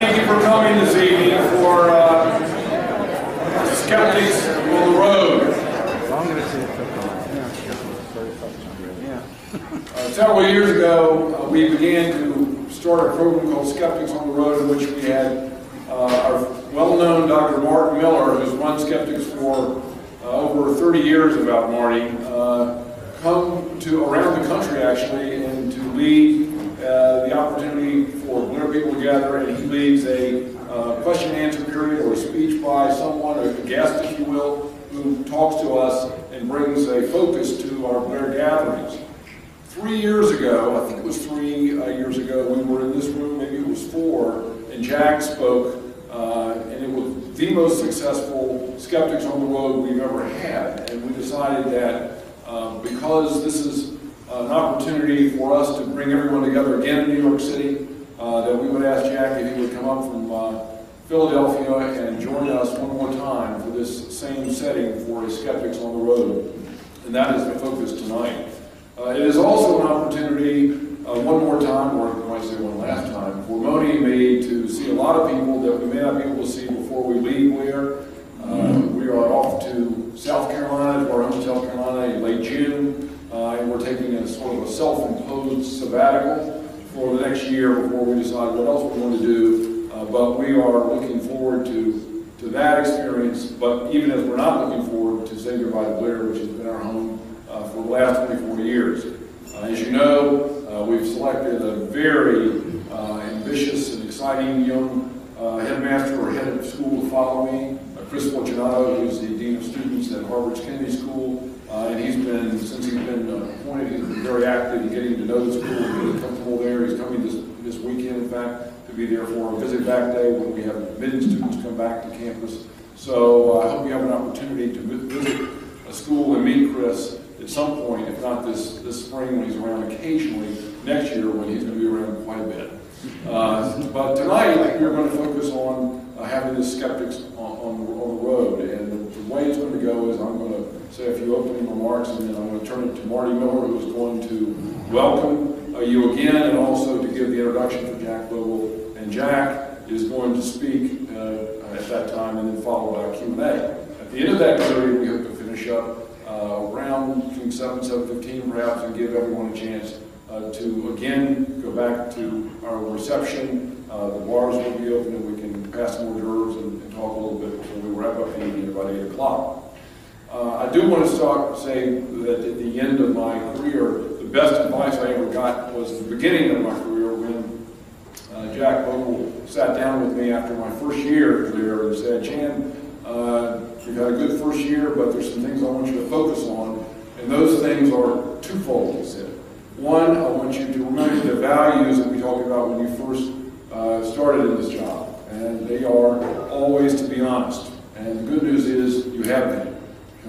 Thank you for coming this evening for Skeptics on the Road. Several years ago, we began to start a program called Skeptics on the Road, in which we had our well-known Dr. Martin Miller, who's run Skeptics for over 30 years about Marty, come to around the country actually and to lead the opportunity for Blair people together, and he leads a question and answer period or a speech by someone, a guest if you will, who talks to us and brings a focus to our Blair gatherings. 3 years ago, I think it was 3 years ago, we were in this room, maybe it was 4, and Jack spoke, and it was the most successful Skeptics on the Road we've ever had. And we decided that because this is an opportunity for us to bring everyone together again in New York City, that we would ask Jack if he would come up from Philadelphia and join us one more time for this same setting for a Skeptics on the Road. And that is the focus tonight. It is also an opportunity, one more time, or I might say one last time, for Moni and me to see a lot of people that we may not be able to see before we leave Blair. We are off to South Carolina, to our home South Carolina in late June, and we're taking a sort of a self-imposed sabbatical for the next year before we decide what else we want to do. But we are looking forward to that experience, but even as we're not looking forward to saying goodbye to Blair, which has been our home for the last 24 years. As you know, we've selected a very ambitious and exciting young headmaster or head of school to follow me, Chris Fortunato, who's the Dean of Students at Harvard's Kennedy School, and since he's been appointed, he's been very active in getting to know the school and getting comfortable there. He's coming this weekend, in fact, to be there for a visit back day when we have many students come back to campus. So I hope you have an opportunity to visit a school and meet Chris at some point, if not this spring when he's around, occasionally next year when he's going to be around quite a bit. But tonight we're going to focus on having the Skeptics on the road, and the way it's going to go is I'm going to say a few opening remarks, and then I'm going to turn it to Marty Miller, who's going to welcome you again, and also to give the introduction to Jack Bogle. And Jack is going to speak at that time, and then followed by a Q&A. At the end of that period, we hope to finish up around between 7 and 7:15 perhaps, and give everyone a chance to again go back to our reception. The bars will be open and we can pass some hors d'oeuvres and talk a little bit before we wrap up the evening about 8 o'clock. I do want to say that at the end of my career, the best advice I ever got was at the beginning of my career when Jack Bogle sat down with me after my first year there and said, "Chan, you've had a good first year, but there's some things I want you to focus on, and those things are twofold," he said. One, I want you to remember the values that we talked about when you first started in this job, and they are always to be honest. And the good news is you have been.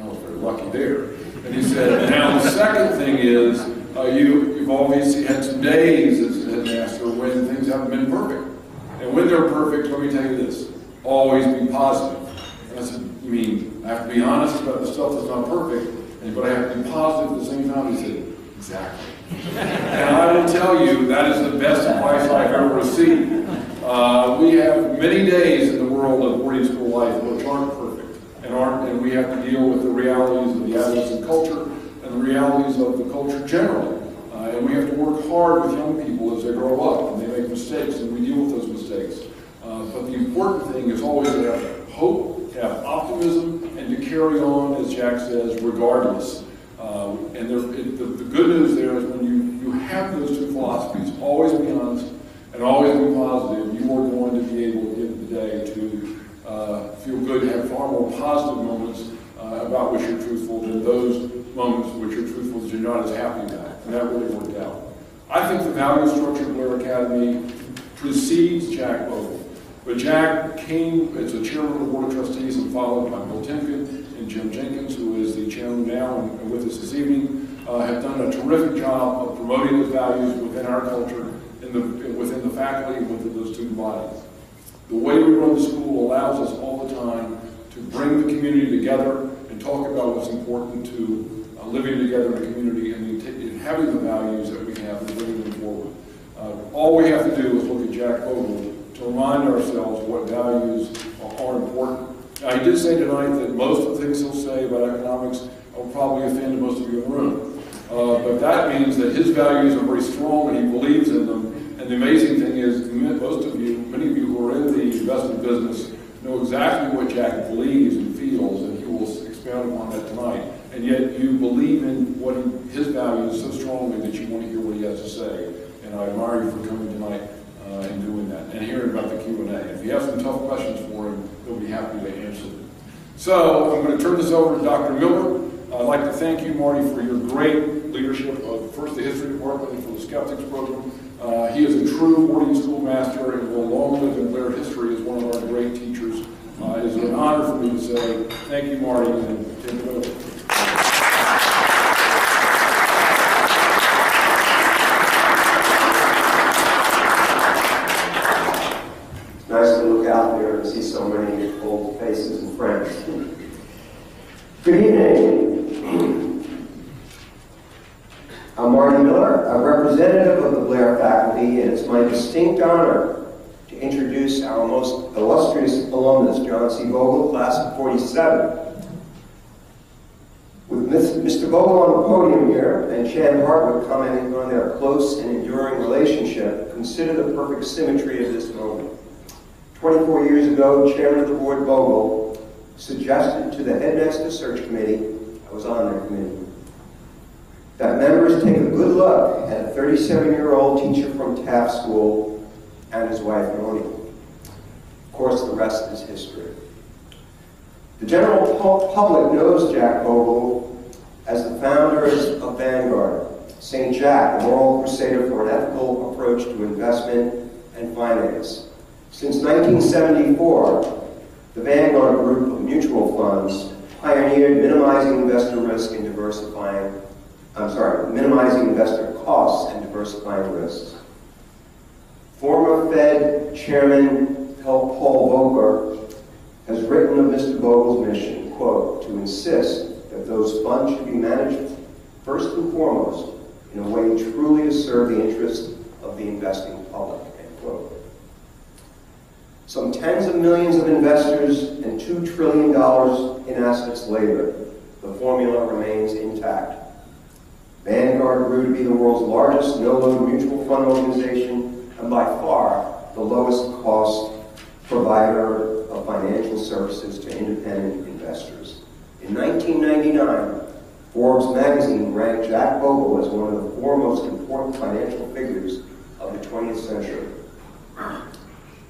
I was very lucky there. And he said, now the second thing is you've obviously had some days as headmaster when things haven't been perfect. And when they're perfect, let me tell you this, always be positive. And I said, you mean I have to be honest about the stuff that's not perfect, but I have to be positive at the same time? He said, exactly. And I will tell you, that is the best advice I've ever received. We have many days in the world of boarding school life which aren't perfect, and we have to deal with the realities of the adolescent culture and the realities of the culture generally. And we have to work hard with young people as they grow up, and they make mistakes, and we deal with those mistakes. But the important thing is always to have hope, to have optimism, and to carry on, as Jack says, regardless. And the good news there is when you have those two philosophies, always be honest and always be positive, you are going to be able at the end of the day to feel good, have far more positive moments about which you're truthful than those moments which you're truthful that you're not as happy about. And that really worked out. I think the value structure of Blair Academy precedes Jack Bogle. But Jack came as a chairman of the Board of Trustees and followed by Bill Timken and Jim Jenkins, who is the chairman now and with us this evening, have done a terrific job of promoting those values within our culture, within the faculty, and within those student bodies. The way we run the school allows us all the time to bring the community together and talk about what's important to living together in a community and having the values that we have and bringing them forward. All we have to do is look at Jack Bogle to remind ourselves what values are important. Now, he did say tonight that most of the things he'll say about economics will probably offend most of you in the room. But that means that his values are very strong and he believes in them. And the amazing thing is, most of you, many of you who are in the investment business, know exactly what Jack believes and feels, and he will expound upon that tonight. And yet you believe in what his values so strongly that you want to hear what he has to say. And I admire you for coming tonight and doing that, and hearing about the Q&A. If you have some tough questions for him, he'll be happy to answer them. So I'm going to turn this over to Dr. Miller. I'd like to thank you, Marty, for your great leadership of first the history department and for the Skeptics program. He is a true boarding school master and will long live in Blair history as one of our great teachers. It is an honor for me to say thank you, Marty, and take it over. Nice to look out there and see so many old faces and friends. Good evening. I'm Marty Miller, a representative of the Blair faculty, and it's my distinct honor to introduce our most illustrious alumnus, John C. Bogle, class of 47. With Mr. Bogle on the podium here and Chan Hartwood commenting on their close and enduring relationship, consider the perfect symmetry of this moment. 24 years ago, Chairman of the Board Bogle suggested to the Headmaster Search Committee, I was on their committee, that members take a good look at a 37-year-old teacher from Taft School and his wife, Noni. Of course, the rest is history. The general public knows Jack Bogle as the founders of Vanguard, St. Jack, a moral crusader for an ethical approach to investment and finance. Since 1974, the Vanguard group of mutual funds pioneered minimizing investor risk and minimizing investor costs and diversifying risks. Former Fed Chairman Paul Volcker has written of Mr. Bogle's mission, quote, to insist that those funds should be managed first and foremost in a way truly to serve the interests of the investing public, end quote. Some tens of millions of investors and $2 trillion in assets later, the formula remains intact. Vanguard grew to be the world's largest no-load mutual fund organization and by far the lowest cost provider of financial services to independent investors. In 1999, Forbes magazine ranked Jack Bogle as one of the four most important financial figures of the 20th century.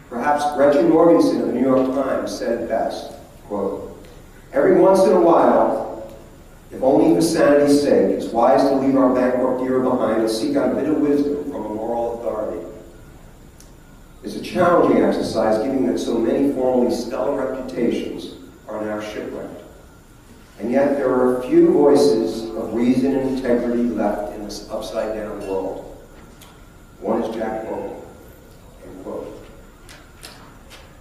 Perhaps Gretchen Morgenson of the New York Times said it best, quote, every once in a while, if only for sanity's sake, it's wise to leave our bankrupt era behind and seek out a bit of wisdom from a moral authority. It's a challenging exercise, given that so many formerly stellar reputations are now shipwrecked. And yet there are a few voices of reason and integrity left in this upside-down world. One is Jack Bogle, end quote.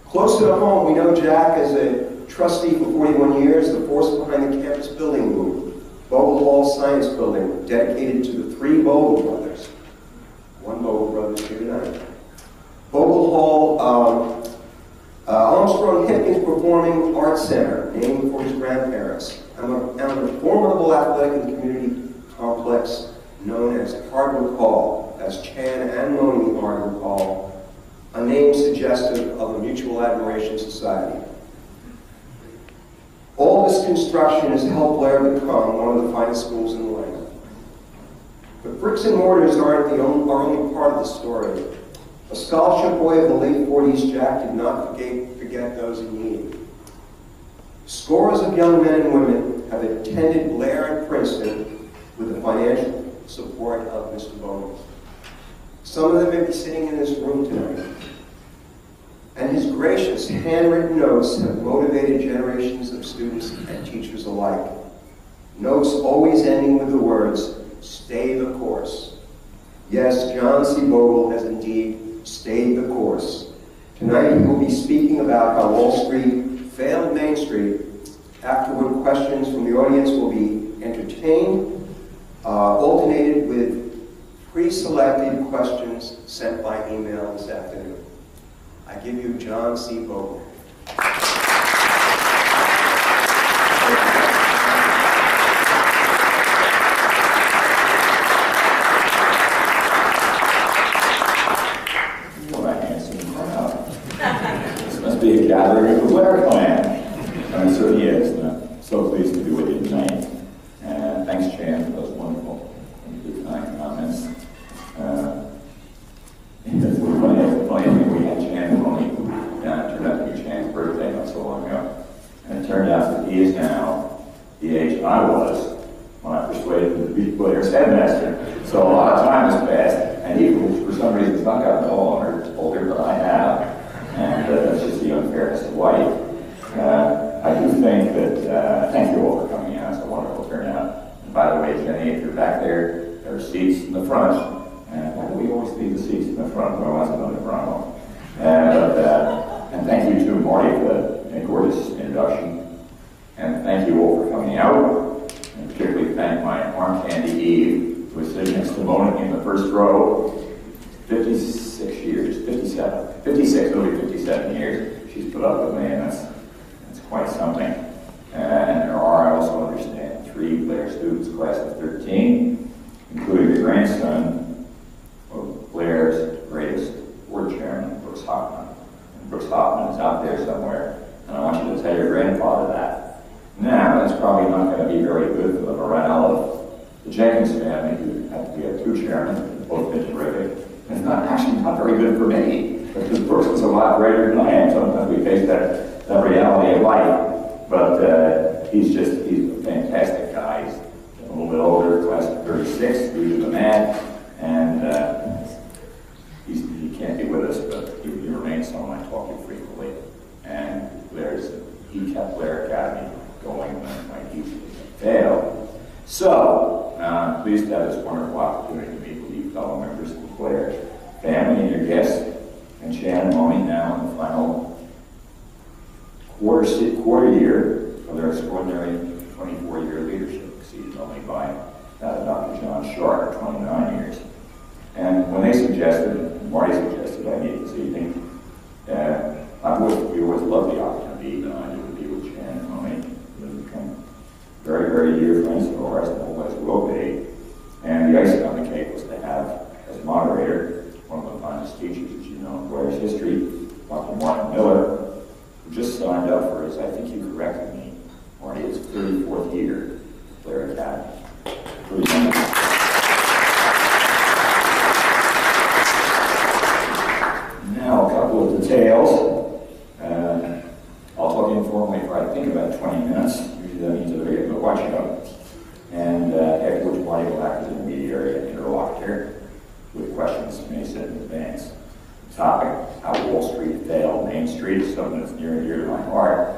Closer to home, we know Jack as a trustee for 41 years, the force behind the campus building movement, Bogle Hall Science Building, dedicated to the three Bogle brothers. One Bogle brother here tonight. Bogle Hall, Armstrong Hipkins Performing Arts Center, named for his grandparents, and a formidable athletic and community complex known as Hardwick Hall, as Chan and Moni Hardwick Hall, a name suggestive of a mutual admiration society. All this construction has helped Blair become one of the finest schools in the land. But bricks and mortars aren't only part of the story. A scholarship boy of the late 40s, Jack did not forget those in need. Scores of young men and women have attended Blair and Princeton with the financial support of Mr. Bogle. Some of them may be sitting in this room tonight. And his gracious handwritten notes have motivated generations of students and teachers alike. Notes always ending with the words, stay the course. Yes, John C. Bogle has indeed stayed the course. Tonight he will be speaking about how Wall Street failed Main Street. Afterward, questions from the audience will be entertained, alternated with pre-selected questions sent by email this afternoon. I give you John C. Bogle. What a handsome crowd. This must be a gathering of the Blair clan. And it certainly is. And I'm so pleased to be with you tonight. And thanks, Chan, for those wonderful and kind comments. It's funny thing, we had Chan only, it turned out to be Chan's birthday not so long ago. And it turned out that he is now the age I was when I persuaded him to be Blair's headmaster. So a lot of time has passed, and he, for some reason, has not gotten older, but I have. And that's just the unfairness of life. I do think that, thank you all for coming out. It's a wonderful turnout. And by the way, Jenny, if you're back there, there are seats in the front. And why do we always leave the seats in the front? Well, that's another problem. And thank you to Marty for a gorgeous introduction. And thank you all for coming out. And particularly thank my arm candy Eve, who was sitting next to Mona in the first row. 56 years, 57, 56, it'll be 57 years she's put up with me, and that's quite something. And there are, I also understand, 3 Blair students, class of 13, including the grandson of Blair's greatest board chairman, Brooks Hoffman. And Brooks Hoffman is out there somewhere, and I want you to tell your grandfather that. Now, that's probably not going to be very good for the morale of the Jenkins family, who we have 2 chairmen, who've both been terrific. And it's actually not very good for me, because Brooks is a lot greater than I am. Sometimes we face that reality of life. But he's a fantastic guy. He's a little bit older, class of 36, due to the man. And he can't be with us, but he remains someone I talk to frequently. And he kept Blair Academy going when it might easily fail. So, I'm pleased to have this wonderful opportunity to meet with you fellow members of the Blair family and your guests, and Chan and Moni now in the final quarter year of their extraordinary 24-year leadership, exceeded only by that of Dr. John Sharp, 29 years. And when they suggested, Marty suggested I meet this evening, we always love the opportunity to be with Chan and Moni. They've become very, very dear friends of ours, and always will be. And the icing on the cake was to have, as moderator, one of the finest teachers, as you know, in Blair's history, Dr. Martin Miller, who just signed up for his, I think you corrected me, Marty, his 34th year at Blair Academy. Now, a couple of details. I'll talk informally for I think about 20 minutes. Usually that means that I get to watch up. And after which Marty will act as an intermediary and interlocutor with questions you may send in advance. The topic, how Wall Street failed Main Street, is something that's near and dear to my heart.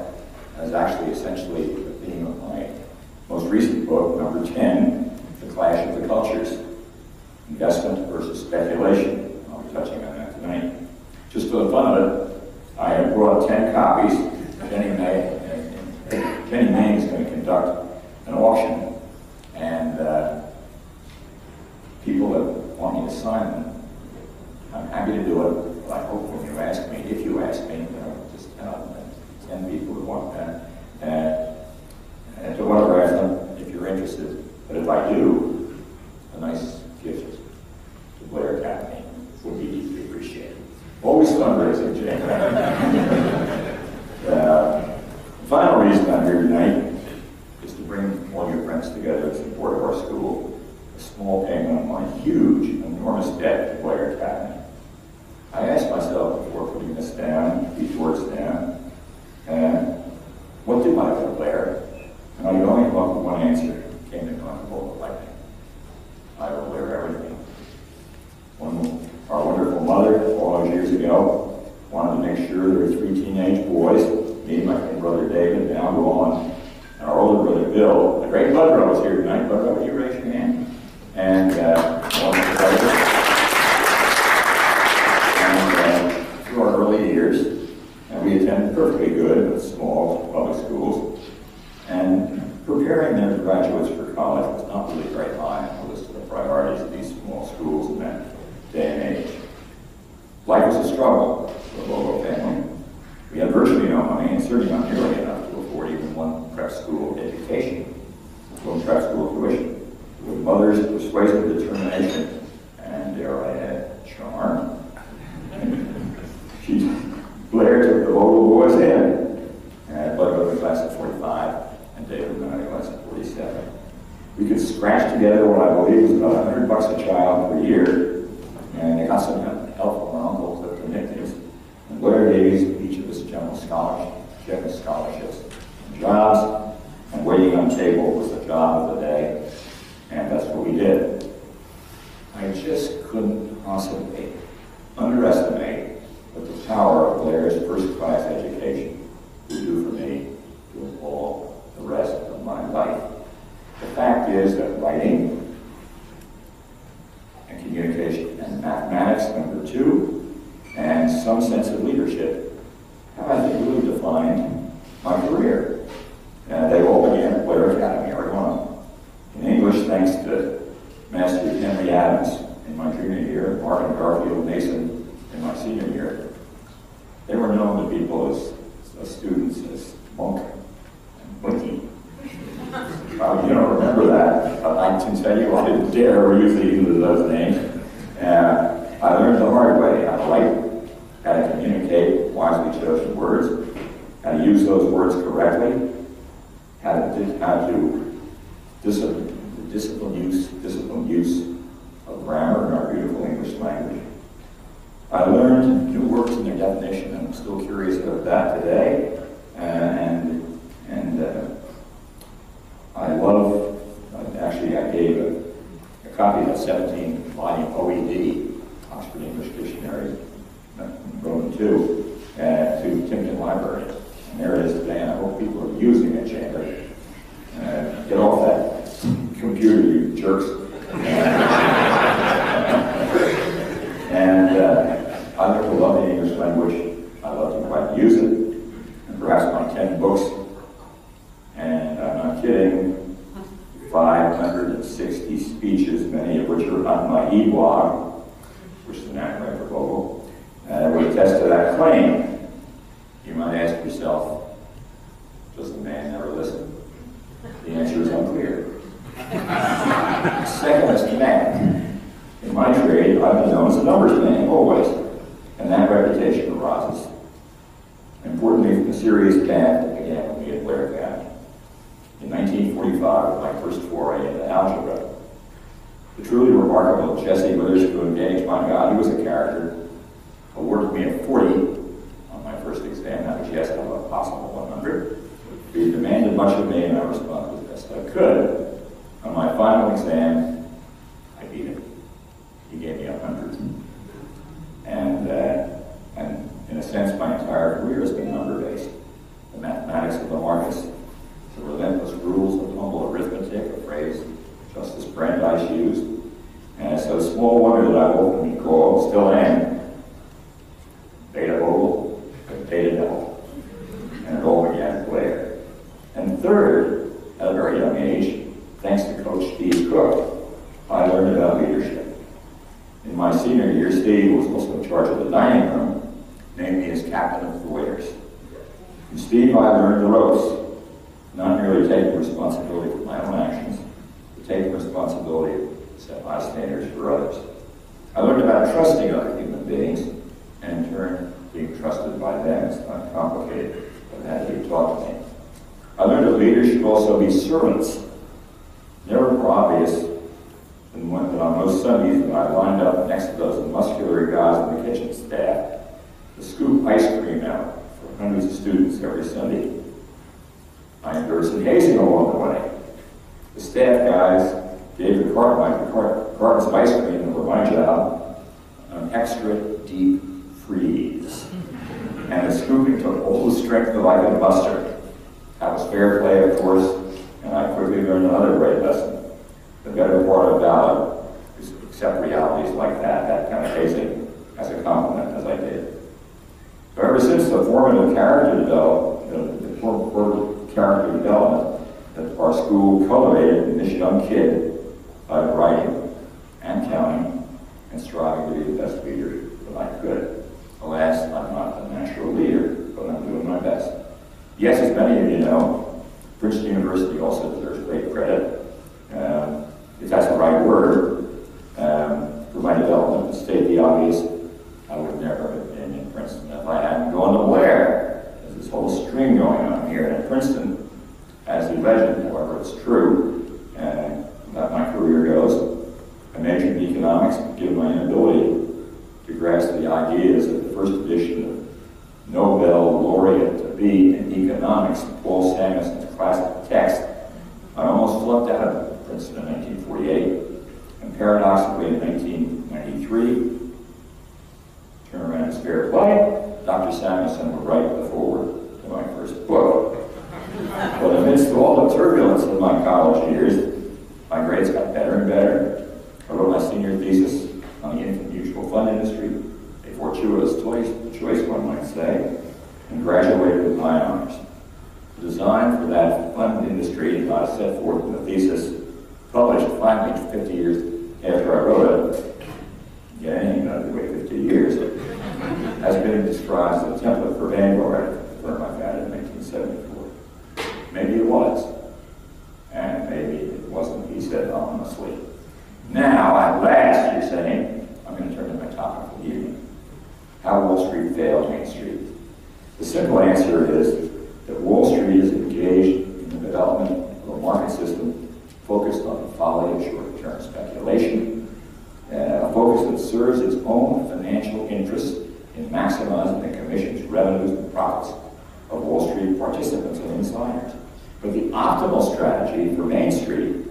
And is actually essentially the theme of my most recent book, number 10, The Clash of the Cultures, Investment versus Speculation. I'll be touching on that tonight. Just for the fun of it, I have brought 10 copies. Jenny Main is going to conduct an auction, and people that want me to sign them, I'm happy to do it, but I hope when you ask me, if you ask me, just 10 people who want that, and to autograph them if you're interested. But if I do, a nice gift to Blair Academy would be deeply appreciated. Always fundraising, Jane. The final reason I'm here tonight is to bring all your friends together in support of our school, a small payment on my huge, enormous debt to Blair Academy. I asked myself before putting this down, these words down, what did I owe Blair? And I could only come up with one answer. It came to comfortable lightning. I owe Blair everything. Our wonderful mother, all those years ago, wanted to make sure there were 3 teenage boys, me, my big brother David, now gone, and our older brother Bill. The great Budrow is here tonight. Budrow, would you raise your hand? And through our early years, and we attended perfectly good but small public schools, and preparing them as graduates for college was not really very high on the list of the priorities of these small schools in that day and age. Life was a struggle. for the Bogle family. We had virtually no money, and certainly not nearly enough to afford even one prep school education, one prep school tuition. With mother's persuasive determination and, dare I add, charm, Blair took the Bogle boys in, and Bud went to class at 45, and David went to class at 47. We could scratch together what I believe was about $100 a child per year, and they got some help from our uncle with the nicknames. And Blair gave each of us general scholarships, and jobs, and waiting on table was the job of the day, and that's what we did. I just couldn't possibly underestimate what the power of Blair's first-class education would do for me to all the rest of my life. The fact is that writing and communication and mathematics, number two, and some sense of leadership have, I think, really defined my career. They all began at Blair Academy, Arizona. In English, thanks to Master Henry Adams in my junior year, Martin Garfield Mason in my senior year. They were known to people as students as Monk and Blinky. You don't remember that, but I can tell you I didn't dare use either of those names. I learned the hard way how to write, how to communicate wisely chosen words, how to use those words correctly, how to disciplined use of grammar in our beautiful English language. I learned new words and their definition, and I'm still curious about that today. I gave a copy of the 17-volume OED, Oxford English Dictionary, Roman II, to Timpton Library. And there it is today, and I hope people are using it, Chandler. Get off that computer, you jerks. I learned to love the English language. I love to quite use it. And perhaps my 10 books, and I'm not kidding, 560 speeches, many of which are on my e-blog, which is an acronym for Bogle, would attest to that claim. You might ask yourself, does the man never listen? The answer is unclear. Second is command. In my trade, I've been known as a numbers man, always, and that reputation arises, importantly, from the serious path that began with me at Blair Academy. In 1945, my first foray into algebra, the truly remarkable Jesse Witherspoon gauge, my God, he was a character, awarded me a 40 on my first exam. That was yes, out of a possible 100. He demanded much of me, and I responded as best I could. On my final exam, I beat him. He gave me 100. And in a sense, my entire career has been number-based. The mathematics of the markets, the relentless rules of humble arithmetic, a phrase Justice Brandeis used. And it's no small wonder that I've often been called, still am, Beta Bogle, Beta Devil. And it all began at Blair. And third, at a very young age, thanks to Coach Steve Cook, I learned about leadership. In my senior year, Steve was also in charge of the dining room, named me as captain of the waiters. From Steve, I learned the ropes. Not merely taking responsibility for my own actions, but taking responsibility to set high standards for others. I learned about trusting other human beings, and in turn, being trusted by them. It's not complicated, but it had to be taught to me. I learned that leaders should also be servants. Never more obvious than that on most Sundays when I lined up next to those muscular guys in the kitchen staff to scoop ice cream out for hundreds of students every Sunday. I endured some hazing along the way. The staff guys gave the cartons of ice cream that were my job an extra deep freeze. And the scooping took all the strength that I could muster. That was fair play, of course, and I quickly learned another great lesson. The better part of valor is to accept realities like that kind of hazing, as a compliment, as I did. So ever since the formative character development, that our school cultivated in this young kid by writing and counting and striving to be the best leader that I could. Alas, I'm not Yes, as many of you know, Princeton University also deserves great credit. If that's the right word, for my development, to state the obvious, I would never have been in Princeton if I hadn't gone to Blair. There's this whole string going on here. And at Princeton, as the legend, however, it's true, that my career goes, I majored in economics, given my inability to grasp the ideas of the first edition of Nobel laureate to be in economics, Paul Samuson's classic text. I almost flunked out of Princeton in 1948, and paradoxically in 1993, turn around and fair play, Dr. Samuson would write the foreword to my first book. But amidst all the turbulence of my college years, my grades got better and better. I wrote my senior thesis on the infant mutual fund industry, a fortuitous choice, one might say, and graduated with high honors. The design for that fund industry that I set forth in the thesis, published finally 50 years after I wrote it, yeah, you know, to wait 50 years, has been described as a template for Vanguard, the firm I founded in 1974. Maybe it was, and maybe it wasn't, he said ominously. Now, at last, you're saying, I'm going to turn to my topic for the evening. How Wall Street failed Main Street. The simple answer is that Wall Street is engaged in the development of a market system focused on the folly of short-term speculation, a focus that serves its own financial interests in maximizing the commission's revenues and profits of Wall Street participants and insiders. But the optimal strategy for Main Street,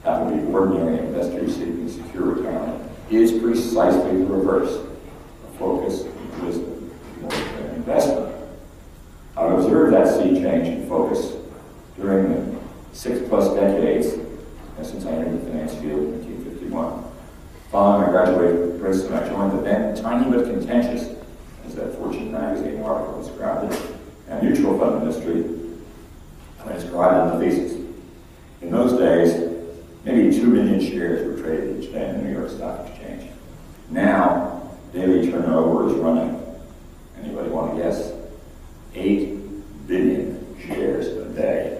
that would be ordinary investors seeking secure retirement, is precisely the reverse, a focus on wisdom, long-term investment. I've observed that sea change in focus during the 6+ decades since I entered the finance field in 1951. Following my graduation from Princeton, I joined the then tiny but contentious, as that Fortune magazine article described it, and mutual fund industry, I described in the thesis. In those days, maybe 2 million shares were traded each day in the New York Stock Exchange. Now, daily turnover is running, anybody want to guess? 8 billion shares a day.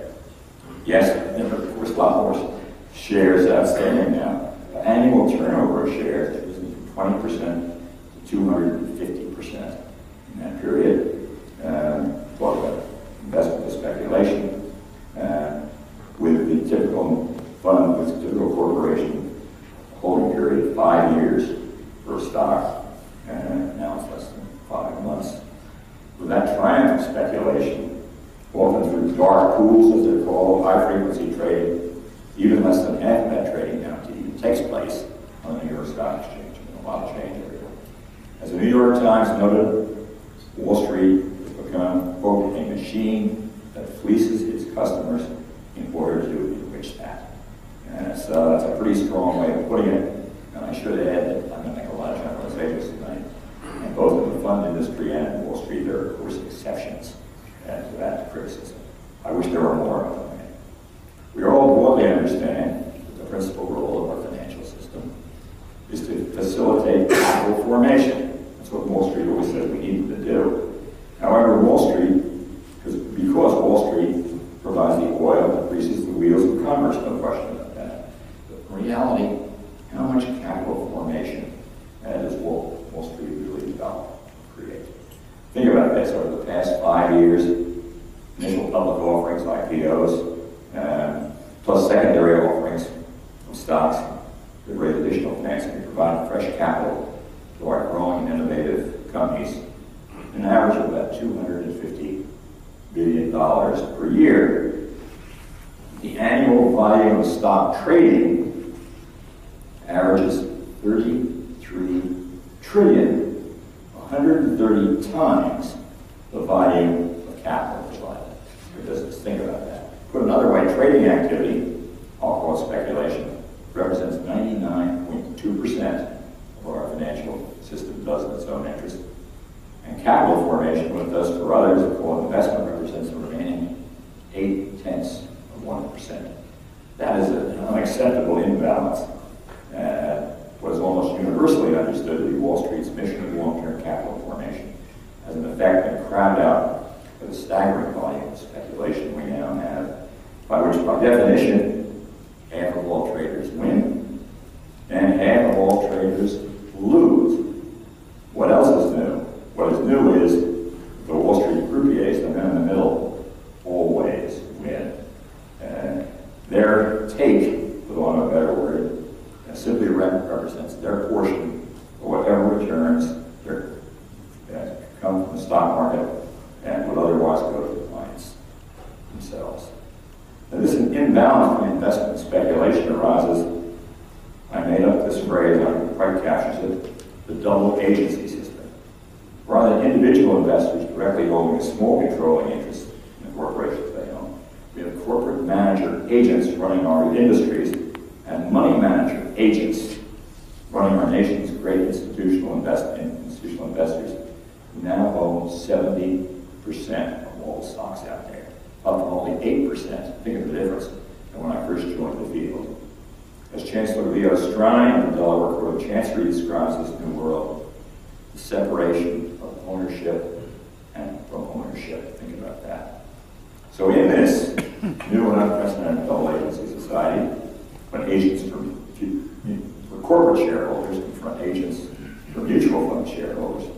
Yes, of course, a lot more shares outstanding now. The annual turnover of shares has risen from 20% to 250% in that period. Talk about investment and speculation. With the typical fund, with the typical corporation holding period of 5 years for a stock, and now it's less than 5 months. With that triumph of speculation, often through dark pools, as they're called, high-frequency trading, even less than half of that trading now even takes place on the New York Stock Exchange, and a lot of change every day. As the New York Times noted, Wall Street has become, quote, a machine that fleeces its customers in order to enrich that. And so that's a pretty strong way of putting it. And I should add that I'm going to make a lot of generalizations tonight. And both in the fund industry and in Wall Street, there are, of course, exceptions to that criticism. I wish there were more of them. We all broadly understand that the principal role of our financial system is to facilitate capital formation. That's what Wall Street always says we need to do. However, Wall Street, because Wall Street provides the oil that greases the wheels of commerce, no question about that. But in reality, how much capital formation does Wall Street really develop, create? Think about this. Over the past 5 years, initial public offerings, IPOs, plus secondary offerings of stocks that raise additional financing to provide fresh capital to our growing and innovative companies, an average of about $250 billion per year. The annual volume of stock trading averages 33 trillion, 130 times the volume of capital provided. Just think about that. Put another way, trading activity, I'll call it speculation, represents 99.2% of what our financial system does in its own interest. And capital formation, what it does for others, called investment, represents the remaining 0.8%. That is an unacceptable imbalance. What is almost universally understood to be Wall Street's mission of long-term capital formation has in effect been crowded out for the staggering volume of speculation we now have, by which, by definition, half of all traders win and half of all traders lose. What else is new? What is new is the Wall Street croupiers, the men in the middle, always win. And their take, for want of a better word, simply represents their portion of whatever returns come from the stock market and would otherwise go to the clients themselves. And this imbalance between investment and speculation arises, I made up this phrase, I don't quite captures it, the double agency system. Rather than individual investors directly holding a small controlling interest in the corporations they own, we have corporate manager agents running our industries and money manager agents running our nation's great institutional investors who now own 70% of all the stocks out there, up from only 8%. Think of the difference than when I first joined the field. As Chancellor Leo Strine of the Delaware Court of Chancery describes this new world, the separation of ownership and from ownership. Think about that. So in this new and unprecedented double agency society, when agents for corporate shareholders confront agents for mutual fund shareholders,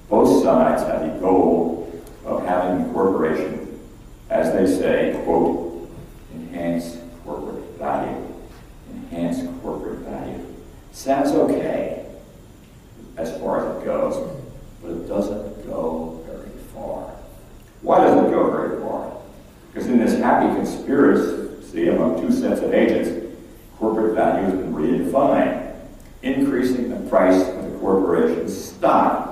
both sides have the goal of having the corporation, as they say, quote, enhance corporate value. Enhance corporate value. Sounds okay as far as it goes, but it doesn't go very far. Why doesn't it go very far? Because in this happy conspiracy among two sets of agents, corporate value has been redefined, increasing the price of the corporation's stock.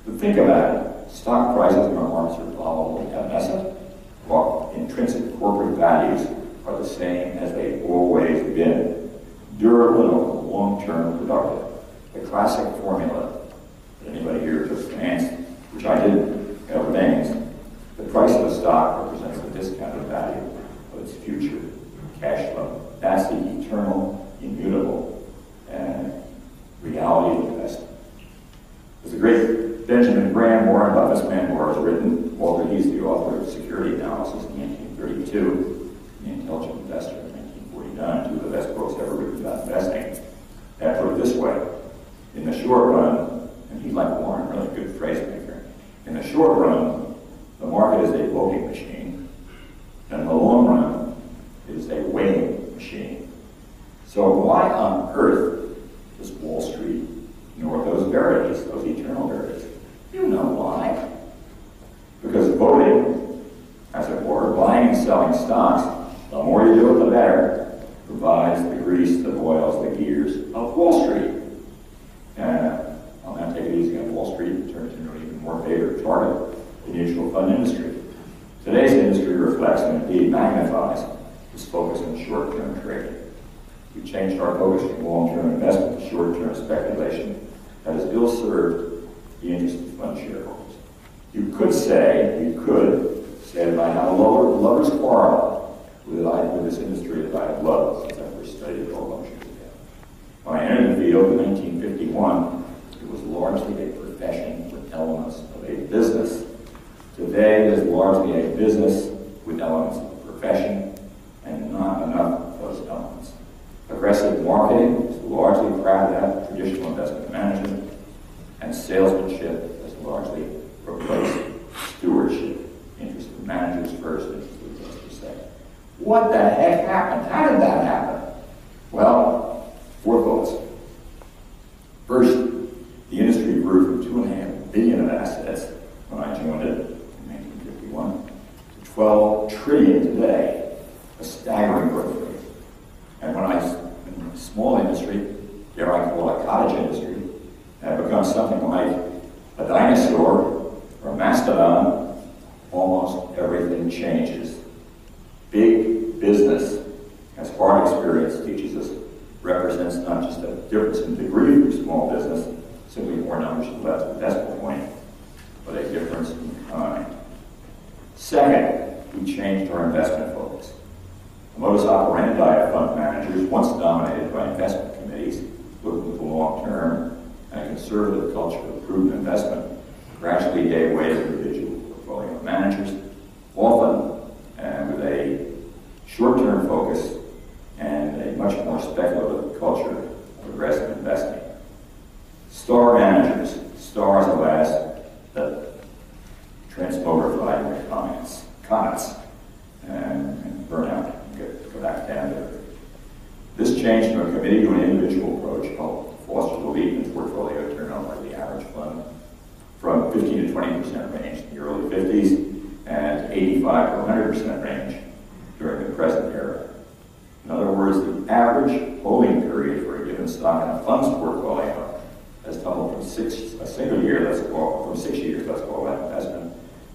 But think about it. Stock prices in our markets are volatile and evanescent, while intrinsic corporate values are the same as they've always been, durable and over the long-term productive. The classic formula that anybody here took finance, which I didn't, remains. The price of a stock represents the discounted value of its future cash flow. That's the eternal, immutable reality of investment. There's a great Benjamin Graham, Warren Buffett's memoir, has written. Walter, he's the author of Security Analysis in 1932, The Intelligent Investor in 1949, two of the best books ever written about investing. And I put it this way: in the short run, and he, like Warren, really good phrase maker. In the short run, the market is a voting machine, and in the long run, it is a weighing machine. So why on earth does Wall Street ignore those verities, those eternal verities? You know why. Because voting, as it were, buying and selling stocks, the more you do it, the better, provides the grease that oils the gears of Wall Street. And I'll now take it easy on Wall Street and turn it into an even more favorite target, the mutual fund industry. Today's industry reflects and indeed magnifies this focus on short-term trading. We changed our focus from long-term investment to short-term speculation that has ill-served the interest of fund shareholders. You could say that I have a lover's quarrel with this industry that I have loved since I first studied it all those years ago. When I entered the field in 1951, it was largely a profession with elements of a business. Today, it is largely a business with elements of a profession and not enough of those elements. Aggressive marketing is largely crowded out traditional investment management, and salesmanship has largely replaced stewardship. Interested managers first, interested investors second. What the heck happened? How did that happen? Well, 4 thoughts. First, the industry grew from $2.5 billion of assets when I joined it in 1951 to $12 trillion today, a staggering growth rate. And when in a small industry, dare I call it a cottage industry, had become something like a dinosaur or a mastodon, almost everything changes. Big business, as hard experience teaches us, represents not just a difference in degree from small business, simply more numbers to the decimal point, but a difference in kind. Second, we changed our investment focus. The modus operandi of fund managers, once dominated by investment committees looking for long-term and a conservative culture of prudent investment, gradually gave way to individual portfolio managers transmogrified my comments, and burnout, and go back down there. This change from a committee to an individual approach helped foster the lead in portfolio turnover of the average fund from 15 to 20% range in the early 50s and 85 to 100% range during the present era. In other words, the average holding period for a given stock in a fund's portfolio has doubled from 6 years, let's call that investment,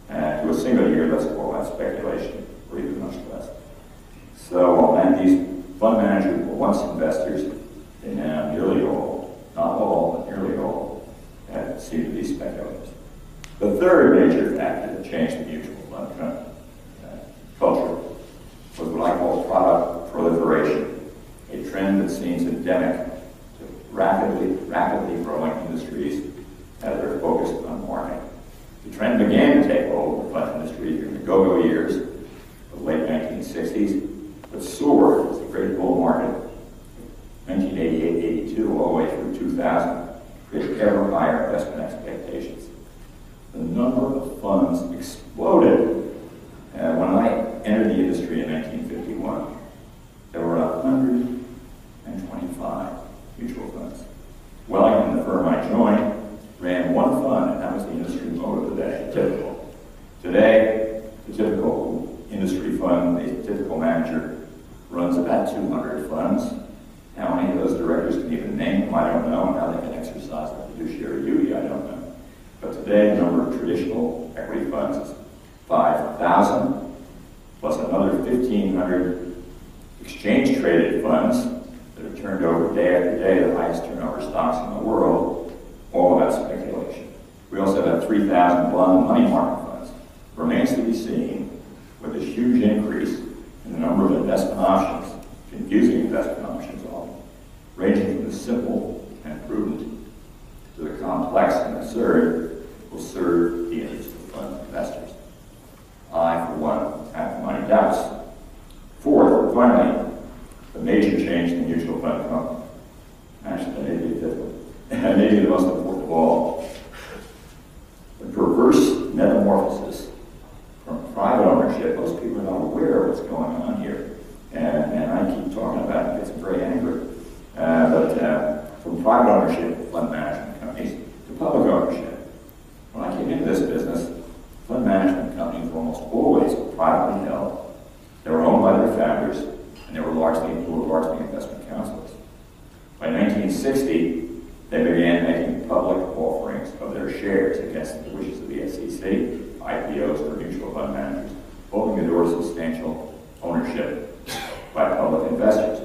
to a single year, let's call that speculation, or even much less. So, and these fund managers were once investors, they now nearly all, not all, but nearly all, seem to be speculators. The third major factor that changed the mutual fund culture was what I call product proliferation, a trend that seems endemic to rapidly growing industries that are focused on marketing. The trend began to take hold of the fund industry during the go-go years of the late 1960s, but soared as the great bull market, 1988-82 all the way through 2000, created ever higher investment expectations. The number of funds exploded. When I entered the industry in 1951, there were 125 mutual funds. Wellington, the firm I joined, ran one fund, and that was the industry mode of the day, typical. Today, the typical industry fund, the typical manager, runs about 200 funds. How many of those directors can even name them, I don't know, and how they can exercise their fiduciary duty, I don't know. But today, the number of traditional equity funds is 5,000, plus another 1,500 exchange-traded funds that are turned over day after day, the highest turnover stocks in the world, all about speculation. We also have 3,000 blonde money market funds. Remains to be seen, with a huge increase in the number of investment options, confusing investment options all, ranging from the simple and prudent to the complex and absurd, will serve the interest of fund investors. I, for one, have my doubts. Fourth, finally, the major change in the mutual fund company. Actually, maybe the most important of all, the perverse metamorphosis from private ownership. Most people are not aware of what's going on here, and I keep talking about it, it gets very angry. But from private ownership of fund management companies to public ownership. When I came into this business, fund management companies were almost always privately held. They were owned by their founders, and they were largely investment counselors. By 1960, they began making public offerings of their shares against the wishes of the SEC, IPOs for mutual fund managers, opening the door to substantial ownership by public investors.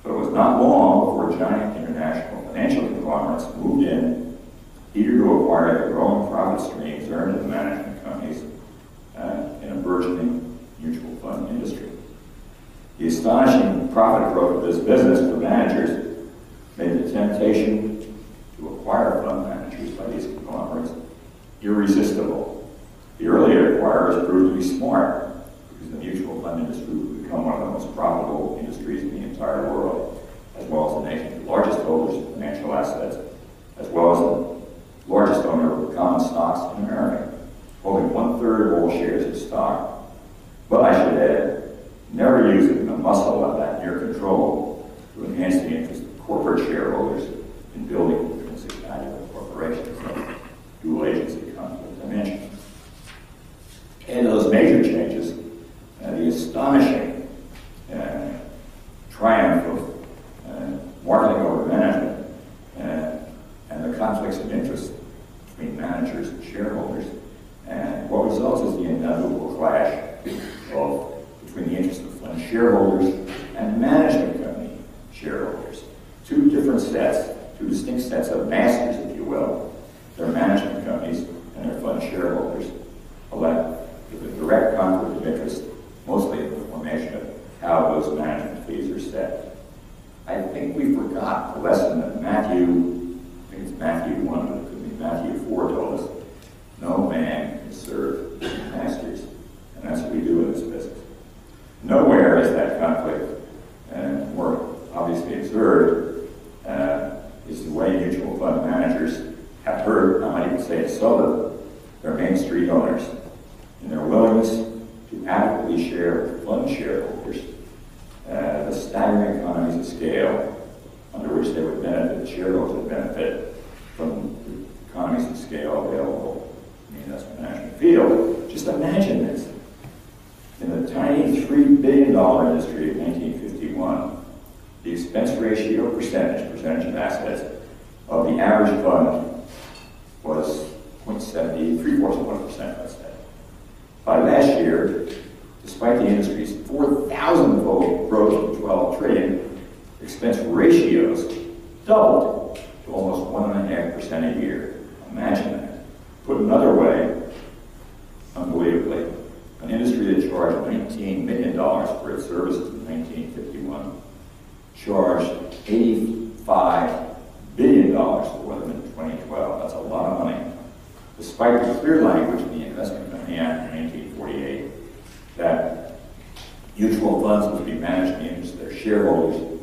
But it was not long before giant international financial conglomerates moved in, eager to acquire the growing profit streams earned in the management companies in a burgeoning mutual fund industry. The astonishing profit growth of this business for managers made the temptation to acquire fund managers by these conglomerates irresistible. The earlier acquirers proved to be smart because the mutual fund industry would become one of the most profitable industries in the entire world, as well as the nation's largest holders of financial assets, as well as the largest owner of common stocks in America, holding 1/3 of all shares of stock. But I should add, never using the muscle of that near control to enhance the interest of corporate shareholders in building the intrinsic value of corporations, like dual agency conflict I mentioned. And those major changes, the astonishing triumph of marketing over management, and the conflicts of interest between managers and shareholders, and what results is the inevitable clash between the interest of fund shareholders and management company shareholders. Two distinct sets of masters, if you will. Their management companies and their fund shareholders, with a direct conflict of interest, mostly in the formation of how those management fees are set. I think we forgot the lesson that Matthew 1, but it could be Matthew 4, told us. No man can serve two masters. And that's what we do in this business. Nowhere is that conflict more obviously observed is the way mutual fund managers have heard, I might even say it's so, their Main Street owners in their willingness to adequately share with fund shareholders the staggering economies of scale under which they would benefit, shareholders would benefit from the economies of scale available in the investment management field. Just imagine this. In the tiny $3 billion industry of 1951, the expense ratio percentage of assets of the average fund was 0.70, 0.75%, let's say. By last year, despite the industry's 4,000-fold growth to 12 trillion, expense ratios doubled to almost 1.5% a year. Imagine that. Put another way, unbelievably, an industry that charged $19 million for its services in 1951 charged $85 billion for them in 2012. That's a lot of money. Despite the clear language in the Investment Company Act of 1948 that mutual funds would be managed in the interest of their shareholders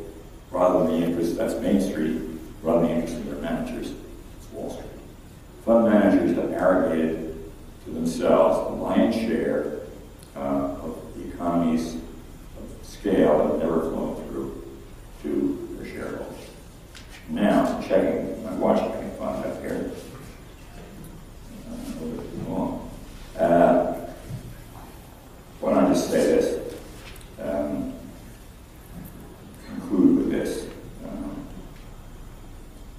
rather than the interest, that's Main Street, rather than the interest of their managers, it's Wall Street. Fund managers have arrogated to themselves the lion's share of the economies of scale that have never flown through to their shareholders. Now, checking my watch fund up here. A little bit too long. Why don't I just say this? Conclude with this.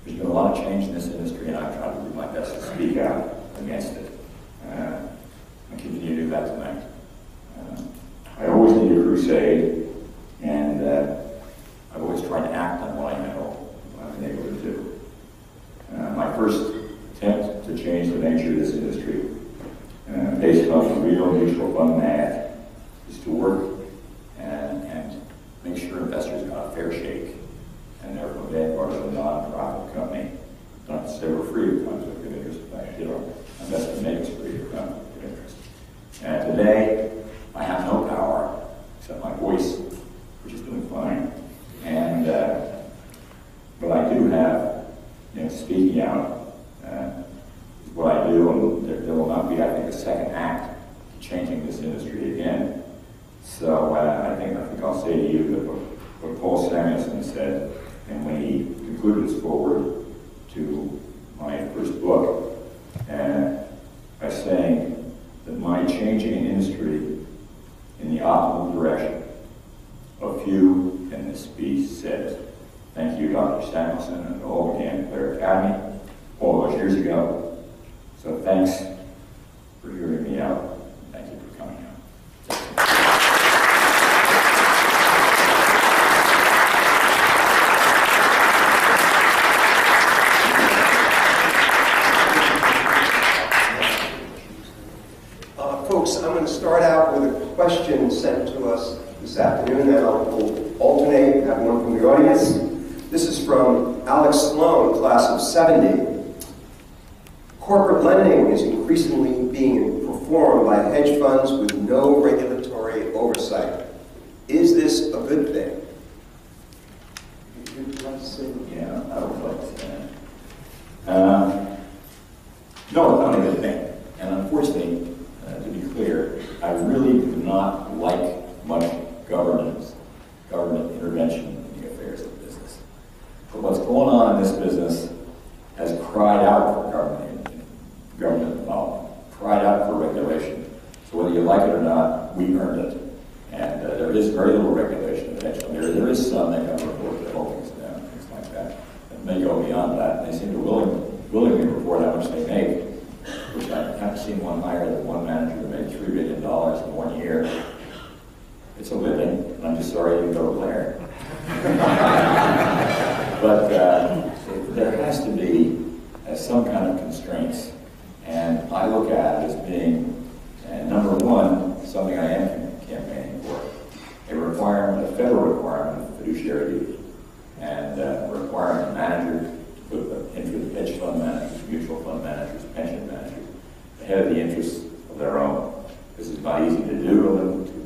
There's been a lot of change in this industry, and I've tried to do my best to speak out against it. I continue to do that tonight. I always need a crusade, and I've always tried to act on what I know I've been able to do. My first attempt to change the nature of this industry, based on the real mutual fund math, is to work and make sure investors got a fair shake, and they're from Vanguard of a non-profit company. Not to say we're free of conflict of interest, in fact, investment makes free of conflict of interest. And today, I have no power except my voice, which is doing fine. And but I do have, speaking out is what I do, and there will not be, I think, a second act to changing this industry again. So I think I'll say to you that what Paul Samuelson said, and when he concluded his foreword to my first book, by saying that my changing an industry in the optimal direction, a few in this speech said, thank you, Dr. Samuelson, and it all began at Clare Academy all those years ago. So thanks for hearing me out. Thank you for coming out. Folks, I'm going to start out with a question sent to us this afternoon, and I'll alternate, have one from the audience. This is from Alex Sloan, class of 70. Corporate lending is increasingly being performed by hedge funds with no regulatory oversight. Is this a good thing? Would you like to say that? Yeah, I would like to say that. No, it's not a good thing. And unfortunately, to be clear, I really do not like much government intervention in the affairs of business. But what's going on in this business has cried out for government involvement, cried out for regulation. So whether you like it or not, we earned it. And there is very little regulation eventually. There is some that have reported their holdings down, things like that. That may go beyond that. They seem to willingly report how much they make, which I haven't seen one higher than one manager who made $3 billion in 1 year. It's a living, and I'm just sorry you go Blair. But there has to be some kind of constraints, and I look at it as being, number one, something I am campaigning for, a federal requirement of fiduciary duty, and requiring a manager to put the interest of hedge fund managers, mutual fund managers, pension managers, ahead of the interests of their own. This is not easy to do,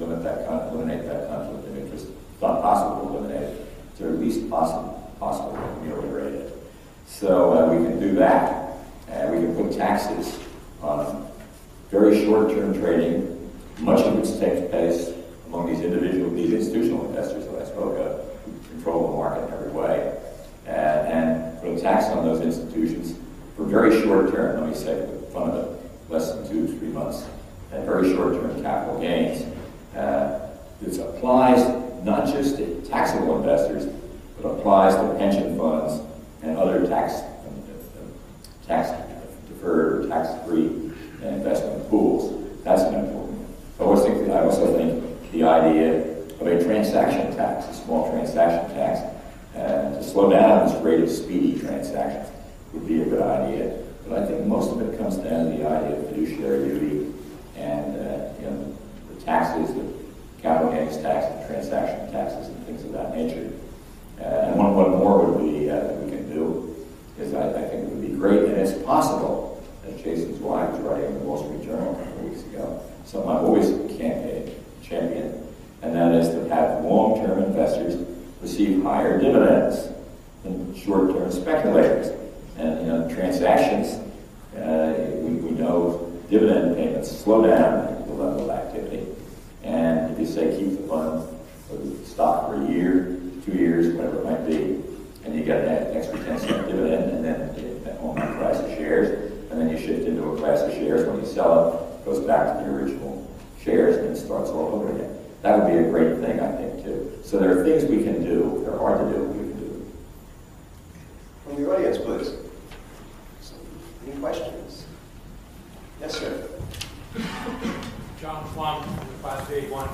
eliminate that conflict of interest. It's not possible to eliminate it. It's at least possible to ameliorate it. So we can do that. We can put taxes on very short-term trading. Much of it takes place among these institutional investors that I spoke of, who control the market in every way. And put a tax on those institutions for very short term, let me say, for the fun of it, less than 2 to 3 months, and very short-term capital gains. This applies not just to taxable investors, but applies to pension funds and other tax deferred or tax-free investment pools. That's an important one. I also think the idea of a transaction tax, a small transaction tax, to slow down this rate of speedy transactions would be a good idea. But I think most of it comes down to the idea of fiduciary duty and the taxes, the capital gains tax, and transaction taxes, and things of that nature. And one more would be that we can do is I think it would be great, and it's possible, as Jason's wife was writing in the Wall Street Journal a couple weeks ago, something I've always championed, and that is to have long-term investors receive higher dividends than short-term speculators. And transactions, we know dividend payments slow down at the level of activity. And if you say keep the fund or the stock for a year, 2 years, whatever it might be, and you get that extra 10-cent dividend, and then on that class of shares, and then you shift into a class of shares. When you sell it goes back to the original shares, and it starts all over again. That would be a great thing, I think, too. So there are things we can do. They're hard to do, but we can do them. From the audience, please. Any questions? Yes, sir. John Plum from the Class A1.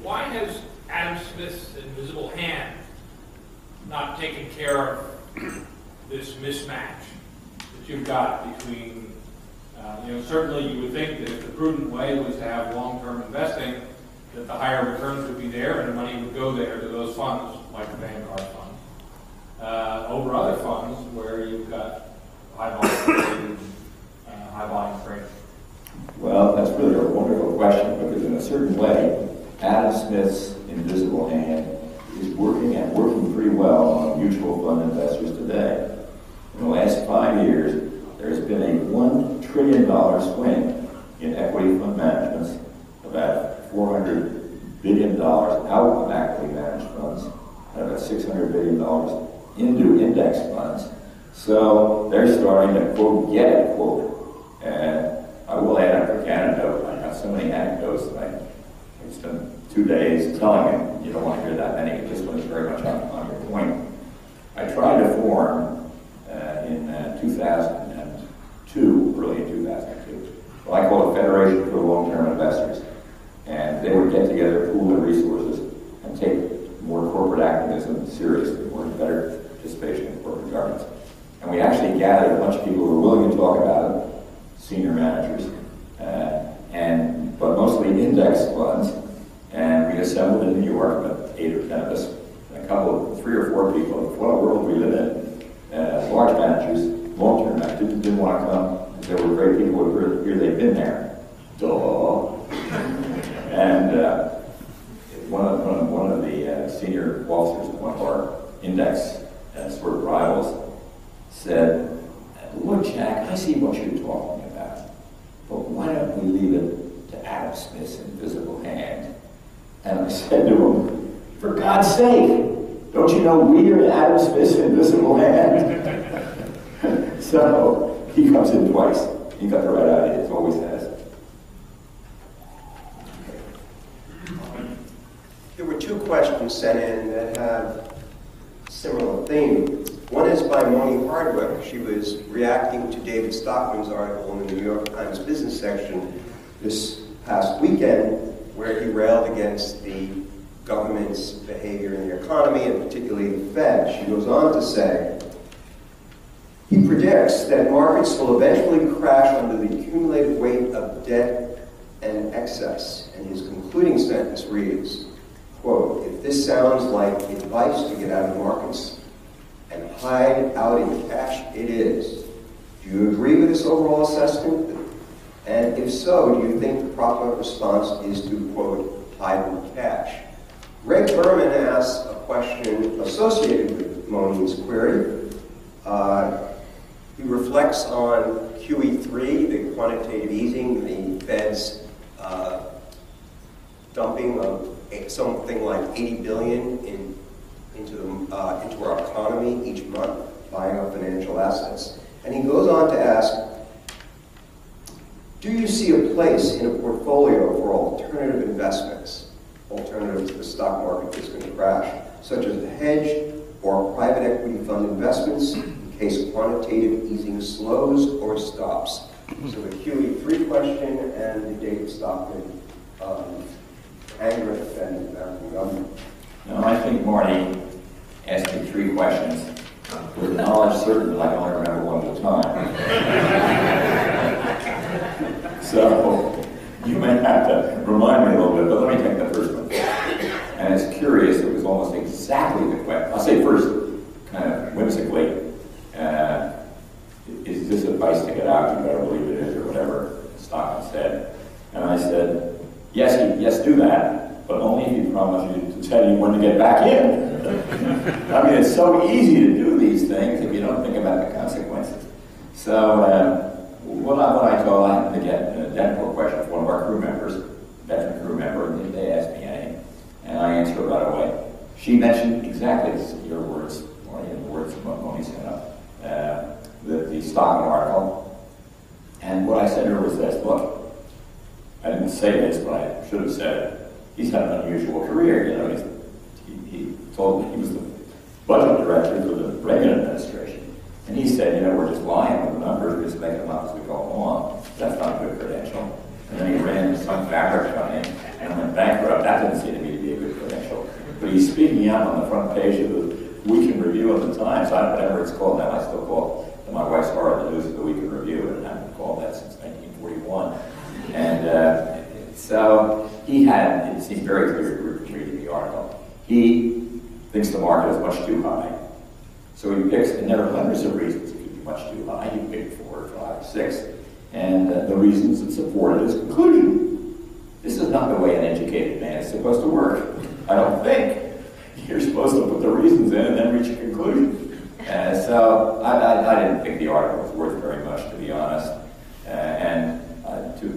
Why has Adam Smith's invisible hand not taken care of this mismatch that you've got between, certainly you would think that if the prudent way was to have long-term investing, that the higher returns would be there and the money would go there to those funds, like the Vanguard fund, over other funds where you've got high volume trading. Well, that's really a wonderful question, because in a certain way, Adam Smith's invisible hand is working pretty well on mutual fund investors today. In the last 5 years, there's been a $1 trillion swing in equity fund managements, about $400 billion out of actively managed funds, and about $600 billion into index funds. So they're starting to, quote, get it, quote. And I will add a quick anecdote. I have so many anecdotes that I spent 2 days telling you don't want to hear that many. It just was very much on your point. I tried to form in 2002, early in 2002, what I call a Federation for Long-Term Investors. And they would get together, pool their resources, and take more corporate activism seriously, more better participation in corporate governance. And we actually gathered a bunch of people who were willing to talk about it, senior managers, but mostly index funds. And we assembled in New York, about 8 or 10 of us, and 3 or 4 people. What a world we live in. Large managers, long-term managers, didn't want to come. There were great people who were here, they'd been there. Duh. And one of the senior officers of one of our index sort of rivals said, "Look, Jack, I see what you're talking about, but why don't we leave it to Adam Smith's invisible hand?" And I said to him, "For God's sake, don't you know we are Adam Smith's invisible hand?" So he comes in twice. He got the right idea, as always has. There were 2 questions sent in that have similar theme. One is by Moni Hardwick. She was reacting to David Stockman's article in the New York Times business section this past weekend, where he railed against the government's behavior in the economy, and particularly the Fed. She goes on to say, he predicts that markets will eventually crash under the accumulated weight of debt and excess. And his concluding sentence reads, quote, "If this sounds like advice to get out of markets and hide out in cash, it is. Do you agree with this overall assessment? And if so, do you think the proper response is to, quote, hide in cash?" Greg Berman asks a question associated with Moni's query. He reflects on QE3, the quantitative easing, the Fed's dumping of something like $80 billion into our economy each month, buying up financial assets. And he goes on to ask, do you see a place in a portfolio for alternative investments, alternative to the stock market that's going to crash, such as a hedge or private equity fund investments in case quantitative easing slows or stops? So the QE3 question and the David Stockman anger at the Fed and the American government. No, I think Marty asked me 3 questions with knowledge certain that I can only remember one at a time. So you may have to remind me a little bit, but let me take the first one. And it's curious, it was almost exactly the question. I'll say first, kind of whimsically, is this advice to get out? You better believe it is, or whatever Stockton said. And I said, yes, do that, but only if you promise you to tell you when to get back in. I mean, it's so easy to do these things if you don't think about the consequences. So what I told, I happened to get an identical question from one of our crew members, veteran crew member, and they asked me anything, and I answered right away. She mentioned exactly your words, or the words of what Moni sent up, the Stockton article. And what I said to her was this: look, I didn't say this, but I should have said it. He's had an unusual career. You know, he told me he was the budget director for the Reagan administration. And he said, you know, we're just lying with the numbers, we're just making them up as we go along. That's not a good credential. And then he ran some fabric company and went bankrupt. That didn't seem to me to be a good credential. But he's speaking out on the front page of the Week in Review of the Times. Whatever it's called now, I still call it, my wife's part of the news of the Week in Review, and I haven't called that since 1941. And so he had, it seemed very clear to read the article. He thinks the market is much too high. So he picks, and there are hundreds of reasons it could be much too high. He picked 4 or 5 or 6. And the reasons that supported his conclusion. This is not the way an educated man is supposed to work. I don't think. You're supposed to put the reasons in and then reach a conclusion. So I didn't think the article was worth very much, to be honest.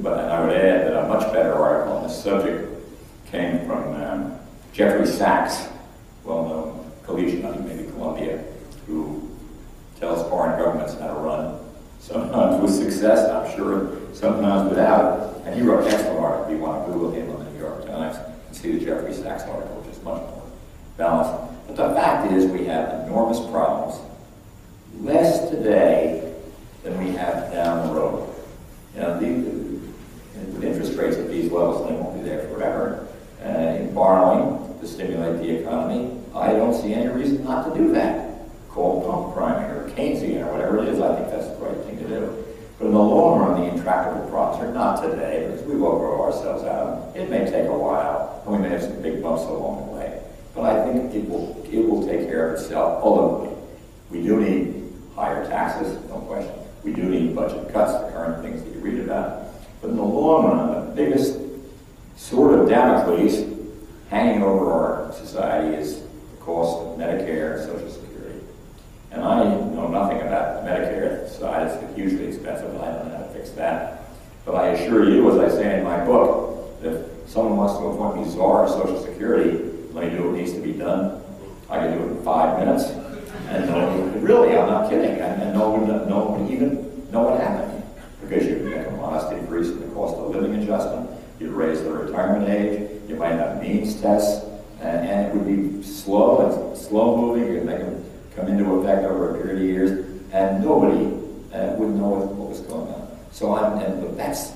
But I would add that a much better article on this subject came from Jeffrey Sachs, well-known collegian, I think maybe Columbia, who tells foreign governments how to run, sometimes with success, I'm sure, sometimes without. And he wrote an excellent article. You want to Google him on the New York Times and see the Jeffrey Sachs article, which is much more balanced. But the fact is we have enormous problems, less today than we have down the road. You know, with interest rates at these levels, they won't be there forever. In borrowing to stimulate the economy, I don't see any reason not to do that. Call pump priming or Keynesian or whatever it is, I think that's the right thing to do. But in the long run, the intractable problems are not today, because we will grow ourselves out. It may take a while, and we may have some big bumps along the way. But I think it will take care of itself. Although we do need higher taxes, no question. We do need budget cuts, the current things that you read about. But in the long run, the biggest sword of Damocles hanging over our society is the cost of Medicare and Social Security. And I know nothing about the Medicare side. It's hugely expensive, and I don't know how to fix that. But I assure you, as I say in my book, that if someone wants to appoint me czar of Social Security, let me do what needs to be done. I can do it in 5 minutes. And really, I'm not kidding. And no one would even know what happened. Because you make a modest increase in the cost of living adjustment, you'd raise the retirement age, you might have means tests, and it would be slow moving. You'd make them come into effect over a period of years, and nobody would know what was going on. So but that's